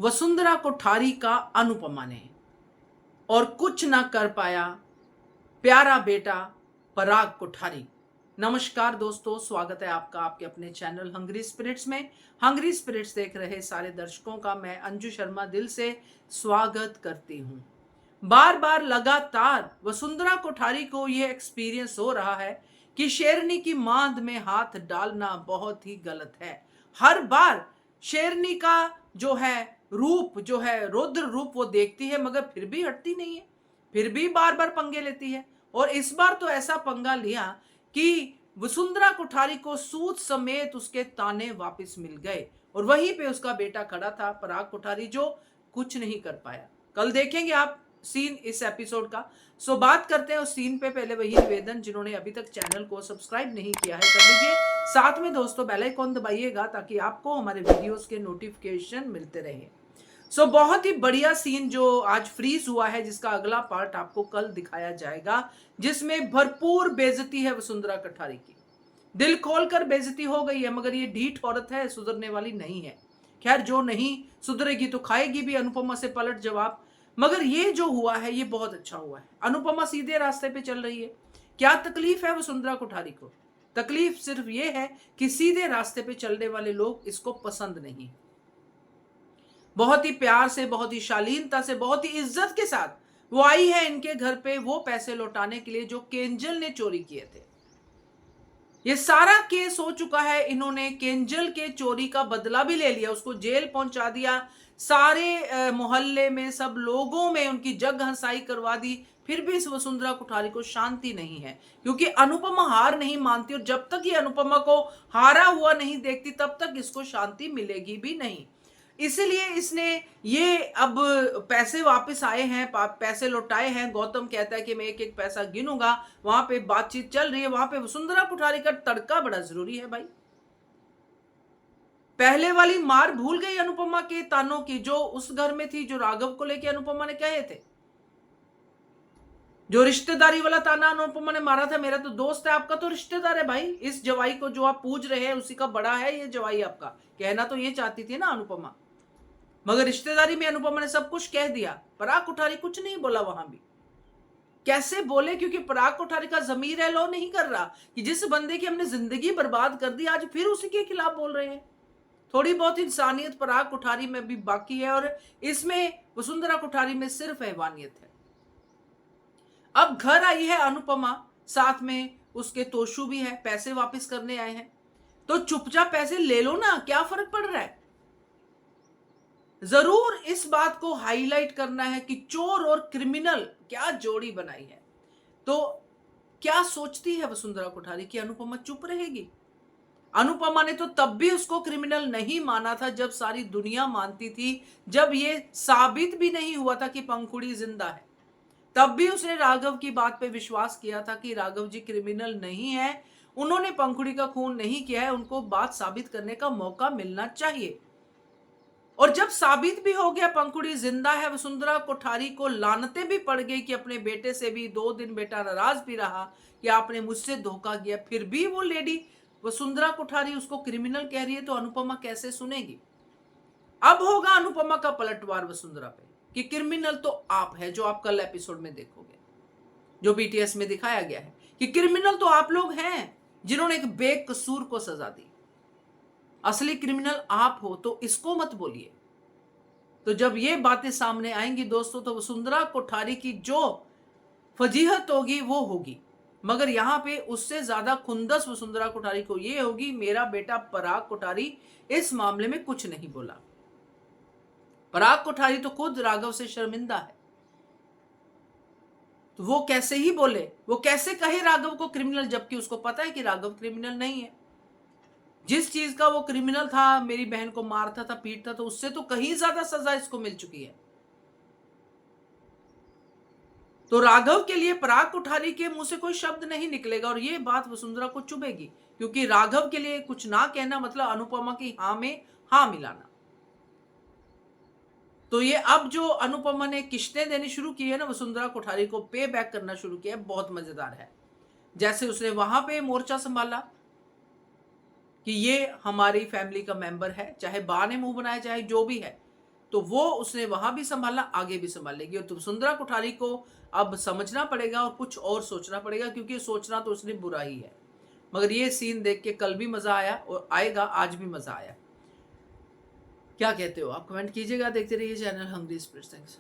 वसुंधरा कोठारी का अनुपमा ने, और कुछ ना कर पाया प्यारा बेटा पराग कोठारी। नमस्कार दोस्तों, स्वागत है आपका आपके अपने चैनल हंग्री स्पिरिट्स में। हंग्री स्पिरिट्स देख रहे सारे दर्शकों का मैं अंजू शर्मा दिल से स्वागत करती हूँ। बार बार लगातार वसुंधरा कोठारी को यह एक्सपीरियंस हो रहा है कि शेरनी की मांद में हाथ डालना बहुत ही गलत है। हर बार शेरनी का जो है रूप, जो है रौद्र रूप, वो देखती है मगर फिर भी हटती नहीं है, फिर भी बार बार पंगे लेती है। और इस बार तो ऐसा पंगा लिया कि वसुंधरा कोठारी को सूद समेत उसके ताने वापस मिल गए, और वहीं पे उसका बेटा खड़ा था पराग कोठारी, जो कुछ नहीं कर पाया। कल देखेंगे आप सीन इस एपिसोड का। सो बात करते हैं उस सीन पे। पहले वही निवेदन, जिन्होंने अभी तक चैनल को सब्सक्राइब नहीं किया है कर लीजिए, साथ में दोस्तों बेल आइकॉन दबाइएगा ताकि आपको हमारे वीडियोस के नोटिफिकेशन मिलते रहे। सो बहुत ही बढ़िया सीन जो आज फ्रीज हुआ है, जिसका अगला पार्ट आपको कल दिखाया जाएगा, जिसमें भरपूर बेइज्जती है वसुंधरा कोठारी की। दिल खोलकर बेइज्जती हो गई है, मगर ये ढीठ औरत है, सुधरने वाली नहीं है। खैर, जो नहीं सुधरेगी तो खाएगी भी अनुपमा से पलट जवाब। मगर ये जो हुआ है ये बहुत अच्छा हुआ है। अनुपमा सीधे रास्ते पे चल रही है। क्या तकलीफ है वसुंधरा कोठारी को? तकलीफ सिर्फ ये है कि सीधे रास्ते पे चलने वाले लोग इसको पसंद नहीं। बहुत ही प्यार से, बहुत ही शालीनता से, बहुत ही इज्जत के साथ वो आई है इनके घर पे वो पैसे लौटाने के लिए जो केंजल ने चोरी किए थे। ये सारा केस हो चुका है, इन्होंने केंजल के चोरी का बदला भी ले लिया, उसको जेल पहुंचा दिया, सारे मोहल्ले में सब लोगों में उनकी जग हंसाई करवा दी। फिर भी इस वसुंधरा कोठारी को शांति नहीं है, क्योंकि अनुपमा हार नहीं मानती, और जब तक ये अनुपमा को हारा हुआ नहीं देखती तब तक इसको शांति मिलेगी भी नहीं। इसीलिए इसने ये अब पैसे वापस आए हैं, पैसे लौटाए हैं। गौतम कहता है कि मैं एक एक पैसा गिनूंगा। वहां पे बातचीत चल रही है, वहां पे वसुंधरा कोठारी का तड़का बड़ा जरूरी है भाई। पहले वाली मार भूल गई अनुपमा के तानों की, जो उस घर में थी, जो राघव को लेके अनुपमा ने कहे थे। जो रिश्तेदारी वाला ताना अनुपमा ने मारा था, मेरा तो दोस्त है, आपका तो रिश्तेदार है भाई। इस जवाई को जो आप पूज रहे हैं उसी का बड़ा है ये जवाई आपका। कहना तो ये चाहती थी ना अनुपमा, मगर रिश्तेदारी में अनुपमा ने सब कुछ कह दिया। पराग कोठारी कुछ नहीं बोला वहां भी। कैसे बोले? क्योंकि पराग कोठारी का जमीर है लो नहीं कर रहा कि जिस बंदे की हमने जिंदगी बर्बाद कर दी, आज फिर उसी के खिलाफ बोल रहे हैं। थोड़ी बहुत इंसानियत पराग कोठारी में भी बाकी है, और इसमें वसुंधरा कोठारी में सिर्फ हैवानियत है। अब घर आई है अनुपमा, साथ में उसके तोशु भी है, पैसे वापस करने आए हैं। तो चुपचाप पैसे ले लो ना, क्या फर्क पड़ रहा है? जरूर इस बात को हाईलाइट करना है कि चोर और क्रिमिनल क्या जोड़ी बनाई है। तो क्या सोचती है वसुंधरा कोठारी कि अनुपमा चुप रहेगी? अनुपमा ने तो तब भी उसको क्रिमिनल नहीं माना था जब सारी दुनिया मानती थी, जब ये साबित भी नहीं हुआ था कि पंखुड़ी जिंदा है। तब भी उसने राघव की बात पे विश्वास किया था कि राघव जी क्रिमिनल नहीं है, उन्होंने पंखुड़ी का खून नहीं किया है, उनको बात साबित करने का मौका मिलना चाहिए। और जब साबित भी हो गया पंखुड़ी जिंदा है, वसुंधरा कोठारी को लानतें भी पड़ गई कि अपने बेटे से भी 2 दिन बेटा नाराज भी रहा कि आपने मुझसे धोखा किया, फिर भी वो लेडी वसुंधरा कोठारी उसको क्रिमिनल कह रही है, तो अनुपमा कैसे सुनेगी? अब होगा अनुपमा का पलटवार वसुंधरा पे कि क्रिमिनल तो आप है, जो आप कल एपिसोड में देखोगे, जो बीटीएस में दिखाया गया है कि क्रिमिनल तो आप लोग हैं जिन्होंने एक बेकसूर को सजा दी। असली क्रिमिनल आप हो, तो इसको मत बोलिए। तो जब ये बातें सामने आएंगी दोस्तों, तो वसुंधरा कोठारी की जो फजीहत होगी वो होगी, मगर यहां पे उससे ज्यादा खुंदस वसुंधरा कोठारी को ये होगी, मेरा बेटा पराग कोठारी इस मामले में कुछ नहीं बोला। पराग कोठारी तो खुद राघव से शर्मिंदा है, तो वो कैसे ही बोले, वो कैसे कहे राघव को क्रिमिनल, जबकि उसको पता है कि राघव क्रिमिनल नहीं है। जिस चीज का वो क्रिमिनल था, मेरी बहन को मारता था, पीटता था, उससे तो कहीं ज्यादा सजा इसको मिल चुकी है। तो राघव के लिए पराग कोठारी के मुंह से कोई शब्द नहीं निकलेगा, और ये बात वसुंधरा को चुभेगी, क्योंकि राघव के लिए कुछ ना कहना मतलब अनुपमा की हां में हां मिलाना। तो ये अब जो अनुपमा ने किस्तें देनी शुरू की है ना, वसुंधरा कोठारी को पे बैक करना शुरू किया है, बहुत मजेदार है। जैसे उसने वहां पे मोर्चा संभाला कि ये हमारी फैमिली का मेंबर है, चाहे बा ने मुंह बनाया चाहे जो भी है, तो वो उसने वहां भी संभाला, आगे भी संभालेगी। और तो सुंदरा कोठारी को अब समझना पड़ेगा और कुछ और सोचना पड़ेगा, क्योंकि सोचना तो उसने बुरा ही है। मगर ये सीन देख के कल भी मजा आया और आएगा, आज भी मजा आया। क्या कहते हो आप? कमेंट कीजिएगा। देखते रहिए चैनल हंग्री स्पिरिट्स। थैंक्स।